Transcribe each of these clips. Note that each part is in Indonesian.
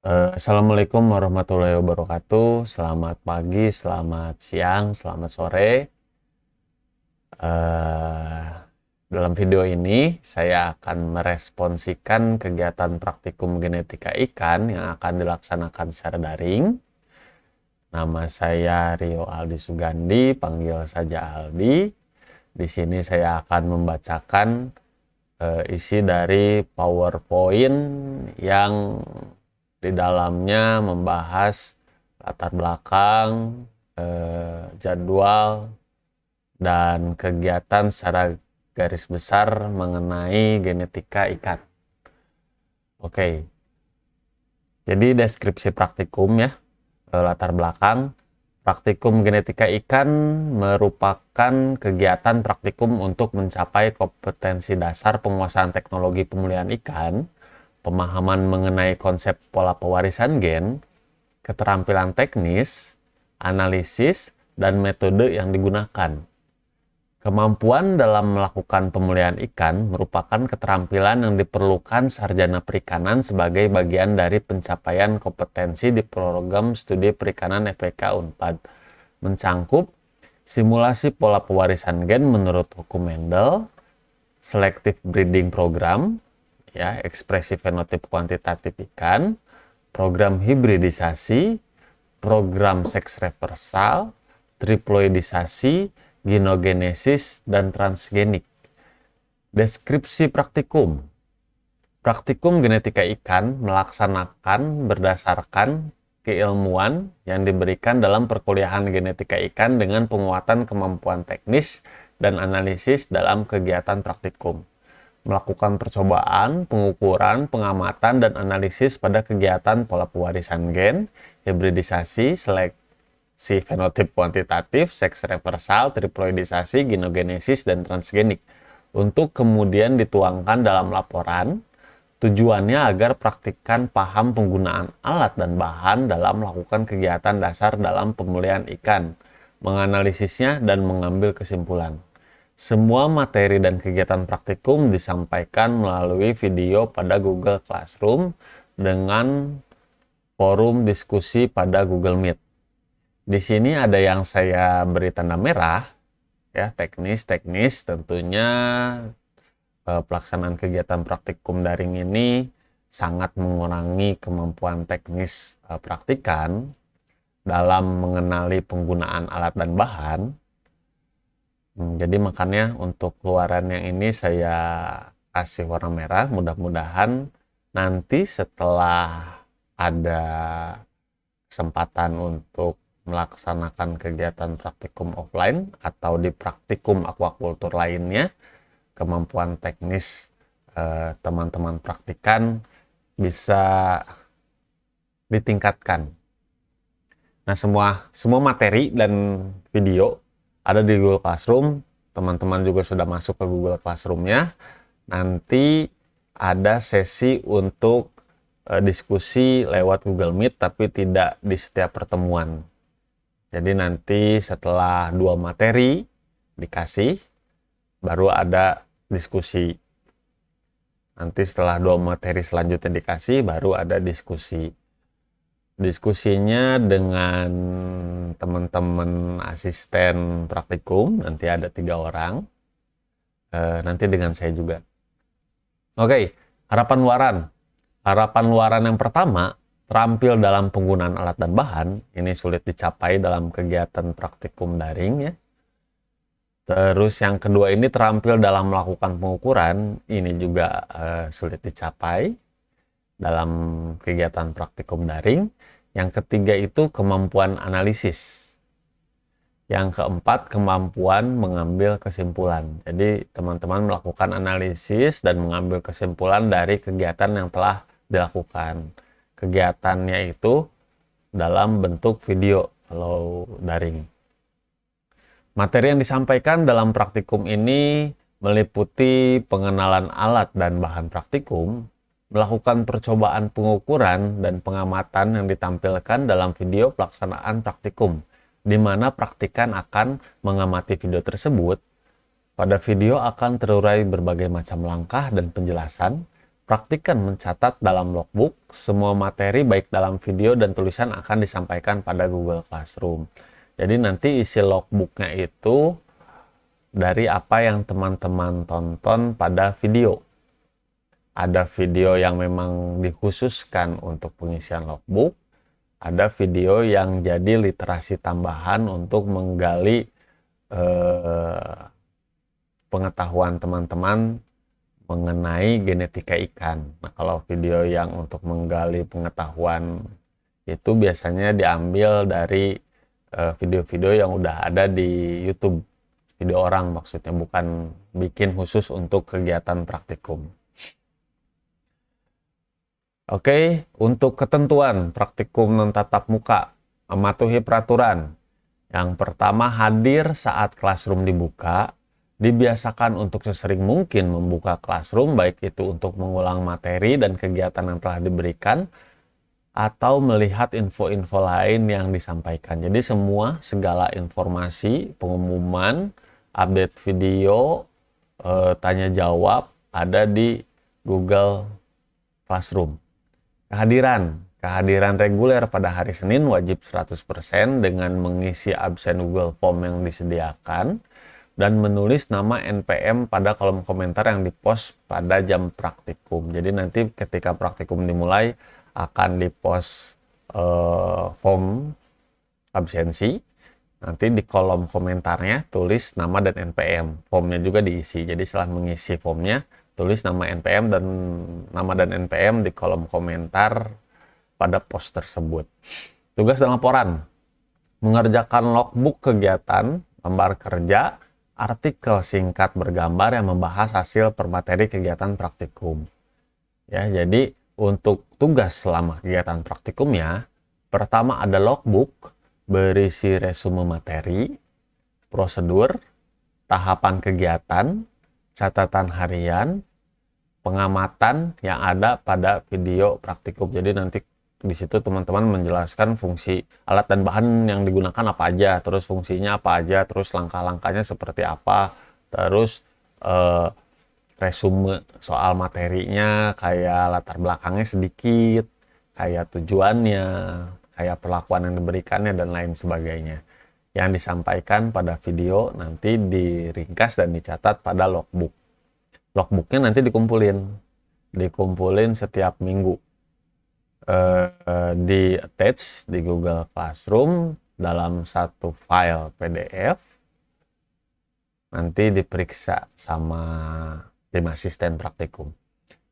Assalamualaikum warahmatullahi wabarakatuh. Selamat pagi, selamat siang, selamat sore. Eh, Dalam video ini saya akan meresponsikan kegiatan praktikum genetika ikan yang akan dilaksanakan secara daring. Nama saya Rio Aldi Sugandi, panggil saja Aldi. Di sini saya akan membacakan isi dari PowerPoint yang di dalamnya membahas latar belakang, jadwal, dan kegiatan secara garis besar mengenai genetika ikan. Oke, jadi deskripsi praktikum ya, latar belakang. Praktikum genetika ikan merupakan kegiatan praktikum untuk mencapai kompetensi dasar penguasaan teknologi pemulihan ikan, pemahaman mengenai konsep pola pewarisan gen, keterampilan teknis, analisis, dan metode yang digunakan. Kemampuan dalam melakukan pemulihan ikan merupakan keterampilan yang diperlukan sarjana perikanan sebagai bagian dari pencapaian kompetensi di program studi perikanan FPK Unpad. Mencangkup simulasi pola pewarisan gen menurut hukum Mendel, selective breeding program, ya, ekspresi fenotip kuantitatif ikan, program hibridisasi, program seks reversal, triploidisasi, genogenesis, dan transgenik. Deskripsi praktikum. Praktikum genetika ikan melaksanakan berdasarkan keilmuan yang diberikan dalam perkuliahan genetika ikan dengan penguatan kemampuan teknis dan analisis dalam kegiatan praktikum. Melakukan percobaan, pengukuran, pengamatan, dan analisis pada kegiatan pola pewarisan gen, hibridisasi, seleksi fenotip kuantitatif, seks reversal, triploidisasi, genogenesis, dan transgenik untuk kemudian dituangkan dalam laporan. Tujuannya agar praktikan paham penggunaan alat dan bahan dalam melakukan kegiatan dasar dalam pemulihan ikan, menganalisisnya, dan mengambil kesimpulan. Semua materi dan kegiatan praktikum disampaikan melalui video pada Google Classroom dengan forum diskusi pada Google Meet. Di sini ada yang saya beri tanda merah, ya, teknis tentunya. Pelaksanaan kegiatan praktikum daring ini sangat mengurangi kemampuan teknis praktikan dalam mengenali penggunaan alat dan bahan. Jadi makanya untuk keluaran yang ini saya kasih warna merah. Mudah-mudahan nanti setelah ada kesempatan untuk melaksanakan kegiatan praktikum offline atau di praktikum aquaculture lainnya, kemampuan teknis teman-teman praktikan bisa ditingkatkan. Nah, semua materi dan video ada di Google Classroom. Teman-teman juga sudah masuk ke Google Classroom-nya. Nanti ada sesi untuk diskusi lewat Google Meet, tapi tidak di setiap pertemuan. Jadi nanti setelah 2 materi dikasih, baru ada diskusi. Nanti setelah 2 materi selanjutnya dikasih, baru ada diskusi. Diskusinya dengan teman-teman asisten praktikum, nanti ada 3 orang. Nanti dengan saya juga. Oke, harapan luaran. Harapan luaran yang pertama, terampil dalam penggunaan alat dan bahan. Ini sulit dicapai dalam kegiatan praktikum daring, ya. Terus yang kedua ini terampil dalam melakukan pengukuran. Ini juga sulit dicapai dalam kegiatan praktikum daring. Yang ketiga itu kemampuan analisis. Yang keempat, kemampuan mengambil kesimpulan. Jadi teman-teman melakukan analisis dan mengambil kesimpulan dari kegiatan yang telah dilakukan. Kegiatannya itu dalam bentuk video kalau daring. Materi yang disampaikan dalam praktikum ini meliputi pengenalan alat dan bahan praktikum, melakukan percobaan pengukuran dan pengamatan yang ditampilkan dalam video pelaksanaan praktikum, di mana praktikan akan mengamati video tersebut. Pada video akan terurai berbagai macam langkah dan penjelasan. Praktikkan mencatat dalam logbook. Semua materi baik dalam video dan tulisan akan disampaikan pada Google Classroom. Jadi nanti isi logbooknya itu dari apa yang teman-teman tonton pada video. Ada video yang memang dikhususkan untuk pengisian logbook. Ada video yang jadi literasi tambahan untuk menggali pengetahuan teman-teman mengenai genetika ikan. Nah, kalau video yang untuk menggali pengetahuan itu biasanya diambil dari video-video yang udah ada di YouTube. Video orang maksudnya, bukan bikin khusus untuk kegiatan praktikum. Oke, untuk ketentuan praktikum non tatap muka, mematuhi peraturan. Yang pertama, hadir saat classroom dibuka. Dibiasakan untuk sesering mungkin membuka classroom, baik itu untuk mengulang materi dan kegiatan yang telah diberikan, atau melihat info-info lain yang disampaikan. Jadi segala informasi, pengumuman, update video, tanya jawab ada di Google Classroom. Kehadiran reguler pada hari Senin wajib 100% dengan mengisi absen Google Form yang disediakan dan menulis nama NPM pada kolom komentar yang dipost pada jam praktikum. Jadi nanti ketika praktikum dimulai akan dipost form absensi. Nanti di kolom komentarnya tulis nama dan NPM. Formnya juga diisi. Jadi setelah mengisi formnya, tulis nama NPM dan NPM di kolom komentar pada post tersebut. Tugas dan laporan. Mengerjakan logbook kegiatan, lembar kerja, artikel singkat bergambar yang membahas hasil permateri kegiatan praktikum. Ya, jadi untuk tugas selama kegiatan praktikumnya, pertama ada logbook berisi resume materi, prosedur, tahapan kegiatan, catatan harian, pengamatan yang ada pada video praktikum. Jadi nanti di situ teman-teman menjelaskan fungsi alat dan bahan yang digunakan apa aja, terus fungsinya apa aja, terus langkah-langkahnya seperti apa, terus resume soal materinya, kayak latar belakangnya sedikit, kayak tujuannya, kayak perlakuan yang diberikannya, dan lain sebagainya. Yang disampaikan pada video nanti diringkas dan dicatat pada logbook. Logbooknya nanti dikumpulin setiap minggu. Di attach di Google Classroom dalam satu file PDF, nanti diperiksa sama tim asisten praktikum.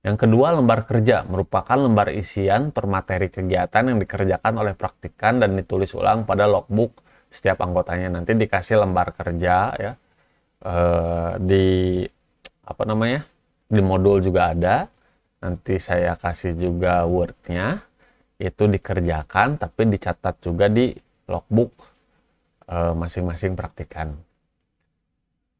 Yang kedua, lembar kerja merupakan lembar isian per materi kegiatan yang dikerjakan oleh praktikan dan ditulis ulang pada logbook setiap anggotanya. Nanti dikasih lembar kerja ya, di di modul juga ada. Nanti saya kasih juga Word-nya, itu dikerjakan tapi dicatat juga di logbook masing-masing praktikan.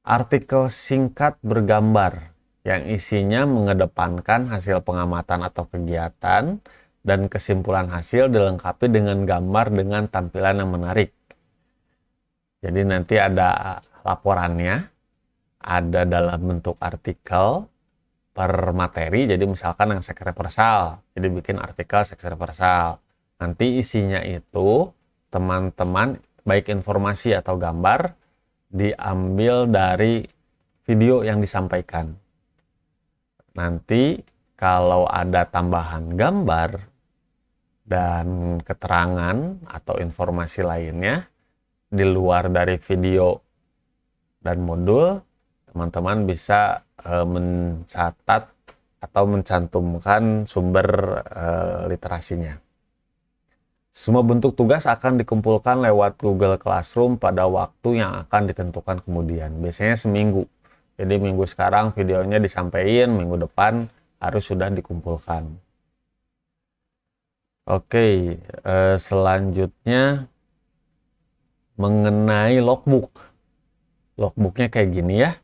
Artikel singkat bergambar yang isinya mengedepankan hasil pengamatan atau kegiatan dan kesimpulan hasil dilengkapi dengan gambar dengan tampilan yang menarik. Jadi nanti ada laporannya, ada dalam bentuk artikel per materi. Jadi misalkan yang sekreversal, jadi bikin artikel sekreversal. Nanti isinya itu teman-teman baik informasi atau gambar diambil dari video yang disampaikan. Nanti kalau ada tambahan gambar dan keterangan atau informasi lainnya di luar dari video dan modul, teman-teman bisa mencatat atau mencantumkan sumber literasinya. Semua bentuk tugas akan dikumpulkan lewat Google Classroom pada waktu yang akan ditentukan kemudian. Biasanya seminggu. Jadi minggu sekarang videonya disampaikan, minggu depan harus sudah dikumpulkan. Oke, selanjutnya mengenai logbook. Logbooknya kayak gini ya.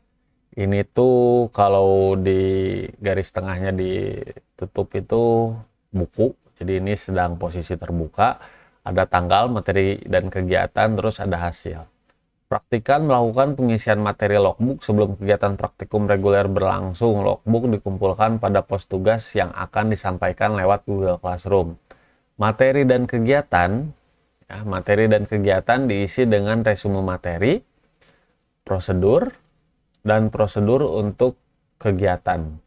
Ini tuh kalau di garis tengahnya ditutup itu buku. Jadi ini sedang posisi terbuka. Ada tanggal, materi, dan kegiatan, terus ada hasil. Praktikan melakukan pengisian materi logbook sebelum kegiatan praktikum reguler berlangsung. Logbook dikumpulkan pada pos tugas yang akan disampaikan lewat Google Classroom. Materi dan kegiatan diisi dengan resume materi, prosedur, dan prosedur untuk kegiatan.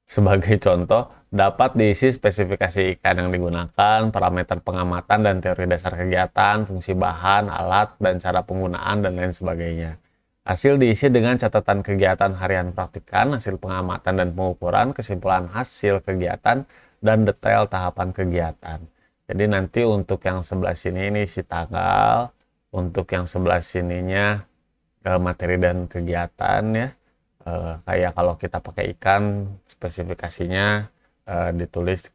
Sebagai contoh, dapat diisi spesifikasi ikan yang digunakan, parameter pengamatan dan teori dasar kegiatan, fungsi bahan, alat, dan cara penggunaan, dan lain sebagainya. Hasil diisi dengan catatan kegiatan harian praktikan, hasil pengamatan dan pengukuran, kesimpulan hasil kegiatan, dan detail tahapan kegiatan. Jadi nanti untuk yang sebelah sini ini isi tanggal, untuk yang sebelah sininya materi dan kegiatan ya. Kayak kalau kita pakai ikan, spesifikasinya ditulis,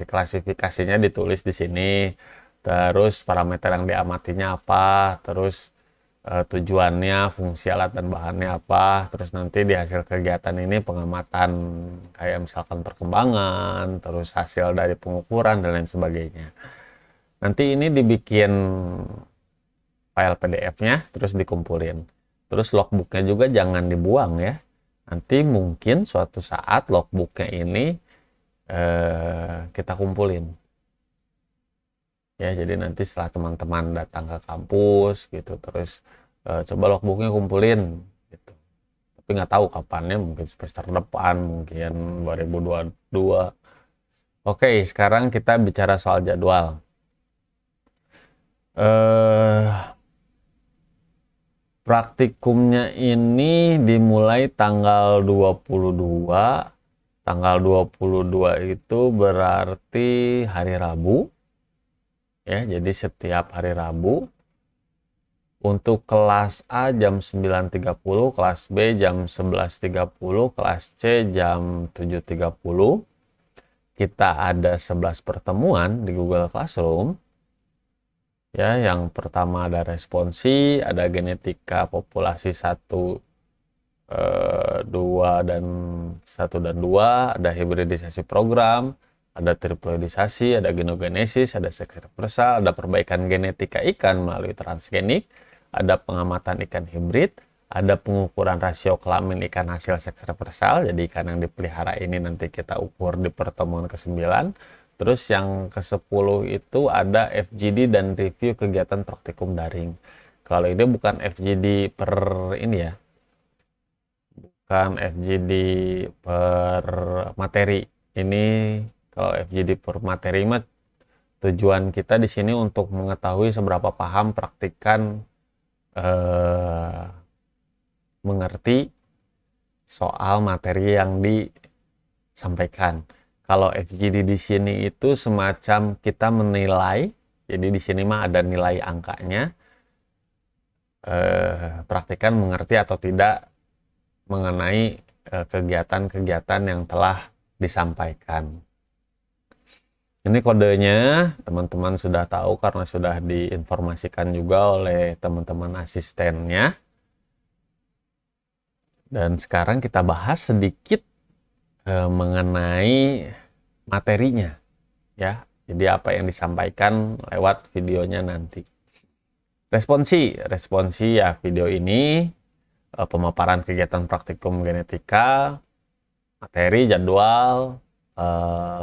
klasifikasinya ditulis di sini, terus parameter yang diamatinya apa, terus tujuannya, fungsi alat dan bahannya apa, terus nanti di hasil kegiatan ini pengamatan kayak misalkan perkembangan, terus hasil dari pengukuran dan lain sebagainya. Nanti ini dibikin file PDF-nya, terus dikumpulin. Terus logbooknya juga jangan dibuang ya. Nanti mungkin suatu saat logbooknya ini kita kumpulin. Ya, jadi nanti setelah teman-teman datang ke kampus gitu, terus coba logbooknya kumpulin gitu. Tapi nggak tahu kapannya, mungkin semester depan, mungkin 2022. Oke, sekarang kita bicara soal jadwal. Praktikumnya ini dimulai tanggal 22. Tanggal 22 itu berarti hari Rabu. Ya, jadi setiap hari Rabu. Untuk kelas A jam 9.30, kelas B jam 11.30, kelas C jam 7.30. Kita ada 11 pertemuan di Google Classroom. Ya, yang pertama ada responsi, ada genetika populasi 1, 2 dan 1 dan 2, ada hibridisasi program, ada triploidisasi, ada genogenesis, ada seks reversal, ada perbaikan genetika ikan melalui transgenik, ada pengamatan ikan hibrid, ada pengukuran rasio kelamin ikan hasil seks reversal, jadi ikan yang dipelihara ini nanti kita ukur di pertemuan ke-9. Terus yang ke-10 itu ada FGD dan review kegiatan praktikum daring. Kalau ini bukan FGD per ini ya. Bukan FGD per materi. Ini kalau FGD per materi mah tujuan kita di sini untuk mengetahui seberapa paham praktikan mengerti soal materi yang disampaikan. Kalau FGD di sini itu semacam kita menilai, jadi di sini mah ada nilai angkanya, praktikan mengerti atau tidak mengenai kegiatan-kegiatan yang telah disampaikan. Ini kodenya teman-teman sudah tahu karena sudah diinformasikan juga oleh teman-teman asistennya. Dan sekarang kita bahas sedikit mengenai materinya ya. Jadi apa yang disampaikan lewat videonya nanti. Responsi ya video ini pemaparan kegiatan praktikum genetika, materi, jadwal,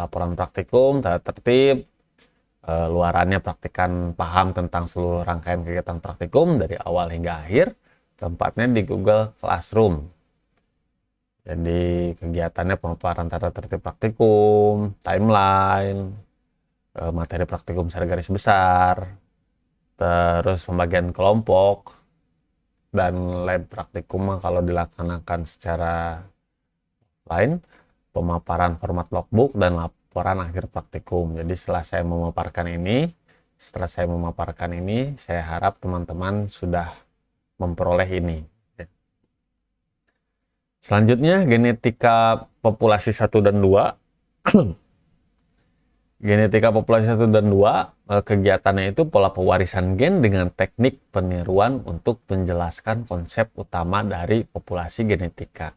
laporan praktikum, tata tertib, luarannya praktikan paham tentang seluruh rangkaian kegiatan praktikum dari awal hingga akhir. Tempatnya di Google Classroom. Jadi kegiatannya pemaparan tata tertib praktikum, timeline, materi praktikum secara garis besar, terus pembagian kelompok, dan lab praktikum kalau dilaksanakan secara lain, pemaparan format logbook, dan laporan akhir praktikum. Jadi setelah saya memaparkan ini, saya harap teman-teman sudah memperoleh ini. Selanjutnya genetika populasi 1 dan 2. Genetika populasi 1 dan 2 kegiatannya itu pola pewarisan gen dengan teknik peniruan untuk menjelaskan konsep utama dari populasi genetika.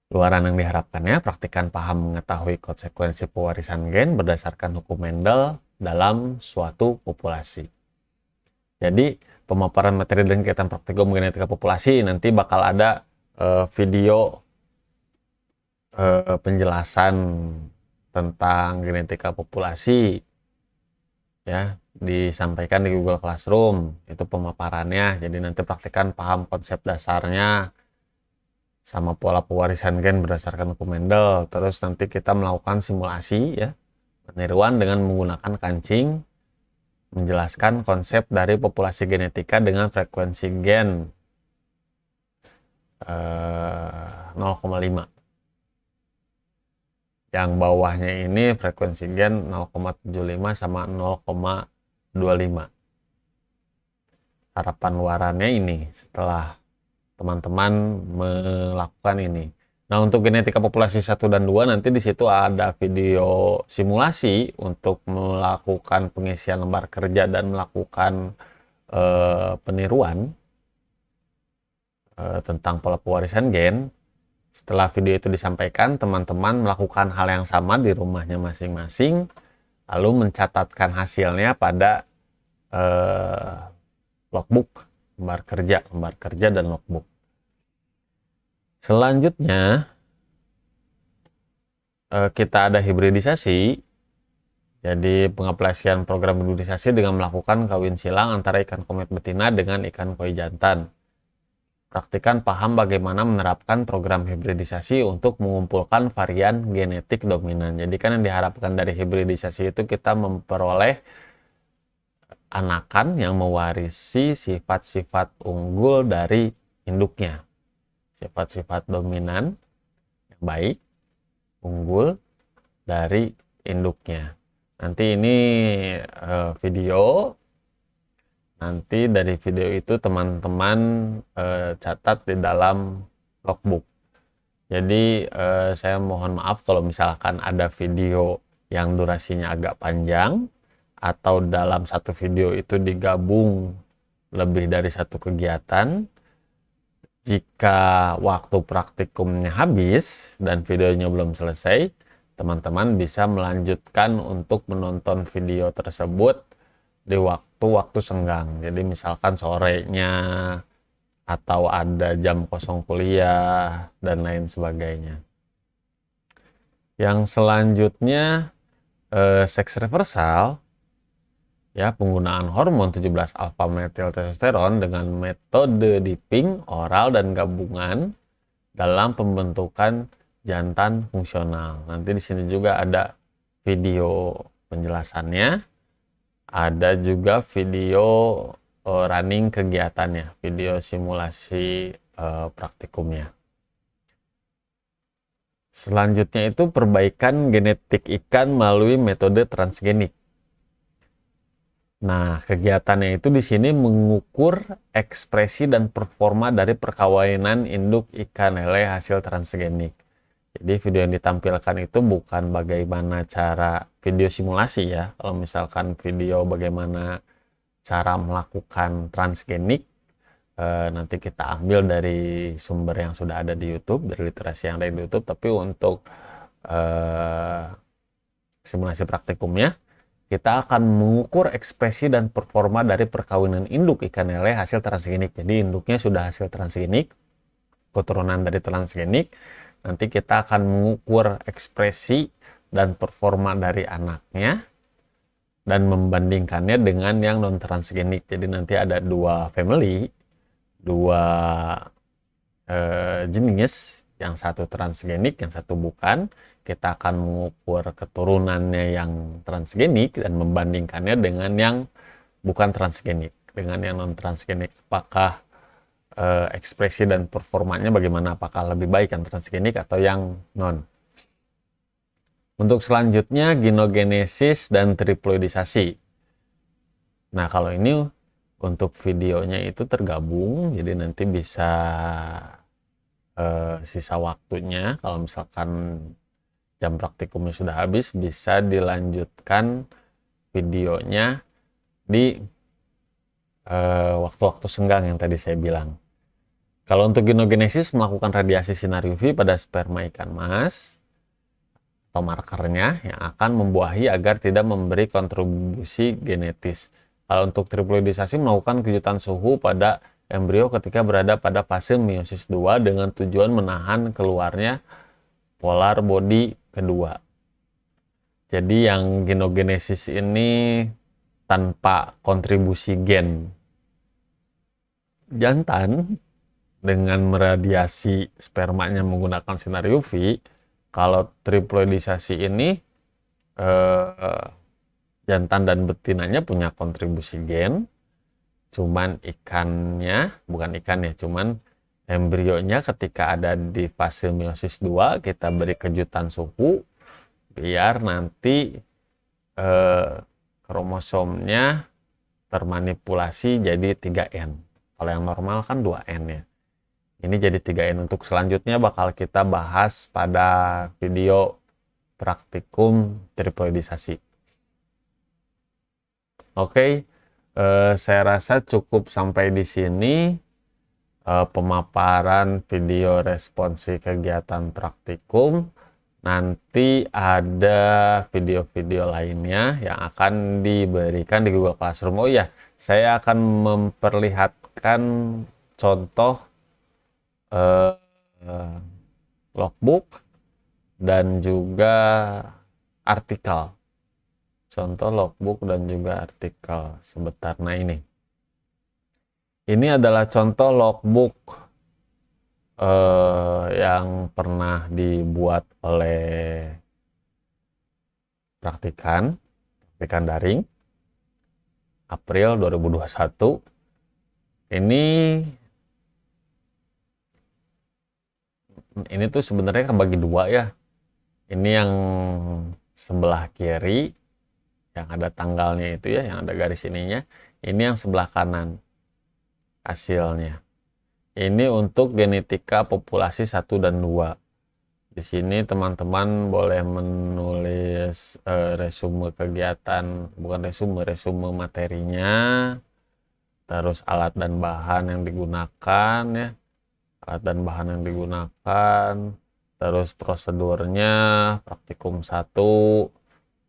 Luaran yang diharapkannya praktikan paham mengetahui konsekuensi pewarisan gen berdasarkan hukum Mendel dalam suatu populasi. Jadi pemaparan materi dan kegiatan praktikum genetika populasi nanti bakal ada video penjelasan tentang genetika populasi ya, disampaikan di Google Classroom, itu pemaparannya. Jadi nanti praktikan paham konsep dasarnya sama pola pewarisan gen berdasarkan hukum Mendel. Terus nanti kita melakukan simulasi ya, peniruan dengan menggunakan kancing, menjelaskan konsep dari populasi genetika dengan frekuensi gen 0,5. Yang bawahnya ini frekuensi gen 0,75 sama 0,25. Harapan luarannya ini setelah teman-teman melakukan ini. Nah, untuk genetika populasi 1 dan 2 nanti di situ ada video simulasi untuk melakukan pengisian lembar kerja dan melakukan peniruan tentang pola pewarisan gen. Setelah video itu disampaikan, teman-teman melakukan hal yang sama di rumahnya masing-masing, lalu mencatatkan hasilnya pada logbook, lembar kerja dan logbook. Selanjutnya kita ada hibridisasi. Jadi pengaplikasian program hibridisasi dengan melakukan kawin silang antara ikan komet betina dengan ikan koi jantan. Praktikan paham bagaimana menerapkan program hibridisasi untuk mengumpulkan varian genetik dominan. Jadi kan yang diharapkan dari hibridisasi itu kita memperoleh anakan yang mewarisi sifat-sifat unggul dari induknya. Sifat-sifat dominan yang baik, unggul dari induknya. Nanti ini video. Nanti dari video itu teman-teman catat di dalam logbook. Jadi saya mohon maaf kalau misalkan ada video yang durasinya agak panjang, atau dalam satu video itu digabung lebih dari satu kegiatan. Jika waktu praktikumnya habis dan videonya belum selesai, teman-teman bisa melanjutkan untuk menonton video tersebut di waktu-waktu senggang. Jadi misalkan sorenya atau ada jam kosong kuliah dan lain sebagainya. Yang selanjutnya seks reversal, ya, penggunaan hormon 17 alfa metiltestosteron dengan metode dipping oral dan gabungan dalam pembentukan jantan fungsional. Nanti di sini juga ada video penjelasannya, ada juga video running kegiatannya, video simulasi praktikumnya. Selanjutnya itu perbaikan genetik ikan melalui metode transgenik. Nah, kegiatannya itu di sini mengukur ekspresi dan performa dari perkawinan induk ikan lele hasil transgenik. Jadi video yang ditampilkan itu bukan bagaimana cara video simulasi ya. Kalau misalkan video bagaimana cara melakukan transgenik, nanti kita ambil dari sumber yang sudah ada di YouTube, dari literasi yang ada di YouTube. Tapi untuk simulasi praktikumnya, kita akan mengukur ekspresi dan performa dari perkawinan induk ikan lele hasil transgenik. Jadi induknya sudah hasil transgenik, keturunan dari transgenik. Nanti kita akan mengukur ekspresi dan performa dari anaknya dan membandingkannya dengan yang non transgenik. Jadi nanti ada dua family, dua jenis, yang satu transgenik, yang satu bukan. Kita akan mengukur keturunannya yang transgenik dan membandingkannya dengan yang bukan transgenik, dengan yang non transgenik. Apakah ekspresi dan performanya bagaimana, apakah lebih baik yang transgenik atau yang non. Untuk selanjutnya genogenesis dan triploidisasi. Nah, kalau ini untuk videonya itu tergabung, jadi nanti bisa sisa waktunya, kalau misalkan jam praktikumnya sudah habis, bisa dilanjutkan videonya di waktu-waktu senggang yang tadi saya bilang. Kalau untuk genogenesis, melakukan radiasi sinar UV pada sperma ikan mas atau markernya yang akan membuahi agar tidak memberi kontribusi genetis. Kalau untuk triploidisasi melakukan kejutan suhu pada embrio ketika berada pada fase meiosis 2 dengan tujuan menahan keluarnya polar body kedua. Jadi yang genogenesis ini tanpa kontribusi gen jantan dengan meradiasi spermanya menggunakan sinar UV. Kalau triploidisasi ini jantan dan betinanya punya kontribusi gen, cuman cuman embrionya ketika ada di fase meiosis 2 kita beri kejutan suhu biar nanti kromosomnya termanipulasi jadi 3N. Kalau yang normal kan 2N ya. Ini jadi 3N. Untuk selanjutnya bakal kita bahas pada video praktikum triploidisasi. Oke, saya rasa cukup sampai di sini pemaparan video responsi kegiatan praktikum. Nanti ada video-video lainnya yang akan diberikan di Google Classroom. Oh iya, saya akan memperlihatkan contoh logbook dan juga artikel. Contoh logbook dan juga artikel sebentar. Nah, ini adalah contoh logbook yang pernah dibuat oleh praktikan daring April 2021. Ini tuh sebenarnya kebagi dua ya. Ini yang sebelah kiri yang ada tanggalnya itu ya, yang ada garis ininya. Ini yang sebelah kanan hasilnya. Ini untuk genetika populasi 1 dan 2. Di sini teman-teman boleh menulis resume kegiatan, bukan resume materinya, terus alat dan bahan yang digunakan ya. Alat dan bahan yang digunakan, terus prosedurnya praktikum 1,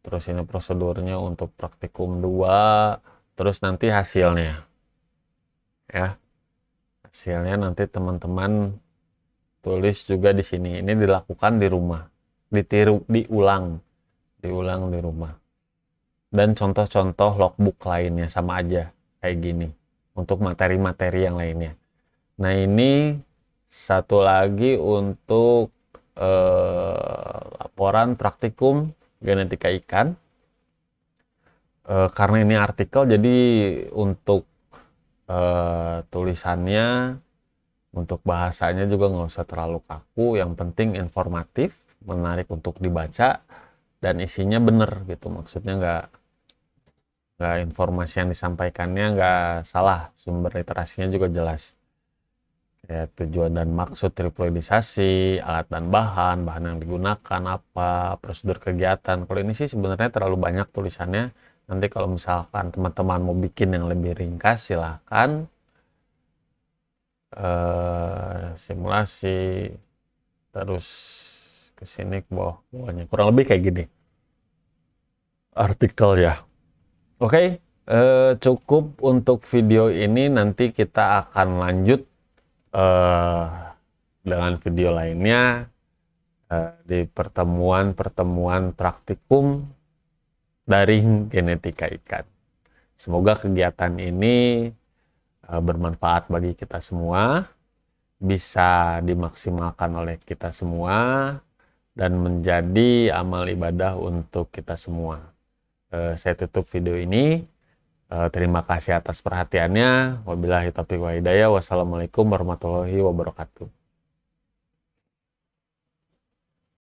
terus ini prosedurnya untuk praktikum 2, terus nanti hasilnya ya. Hasilnya nanti teman-teman tulis juga di sini. Ini dilakukan di rumah, diulang di rumah. Dan contoh-contoh logbook lainnya sama aja kayak gini untuk materi-materi yang lainnya. Nah, ini satu lagi untuk laporan praktikum genetika ikan. Karena ini artikel, jadi untuk tulisannya, untuk bahasanya juga nggak usah terlalu kaku. Yang penting informatif, menarik untuk dibaca, dan isinya bener gitu. Maksudnya nggak informasi yang disampaikannya nggak salah, sumber literasinya juga jelas. Ya, tujuan dan maksud triploidisasi, alat dan bahan yang digunakan, apa, prosedur kegiatan. Kalau ini sih sebenarnya terlalu banyak tulisannya. Nanti kalau misalkan teman-teman mau bikin yang lebih ringkas, silahkan. Simulasi, terus ke sini ke bawahnya. Kurang lebih kayak gini. Artikel ya. Oke, cukup untuk video ini. Nanti kita akan lanjut dengan video lainnya di pertemuan praktikum daring genetika ikan. Semoga kegiatan ini bermanfaat bagi kita semua, bisa dimaksimalkan oleh kita semua, dan menjadi amal ibadah untuk kita semua. Saya tutup video ini. Terima kasih atas perhatiannya. Wabillahi taufiq wal hidayah. Wassalamualaikum warahmatullahi wabarakatuh.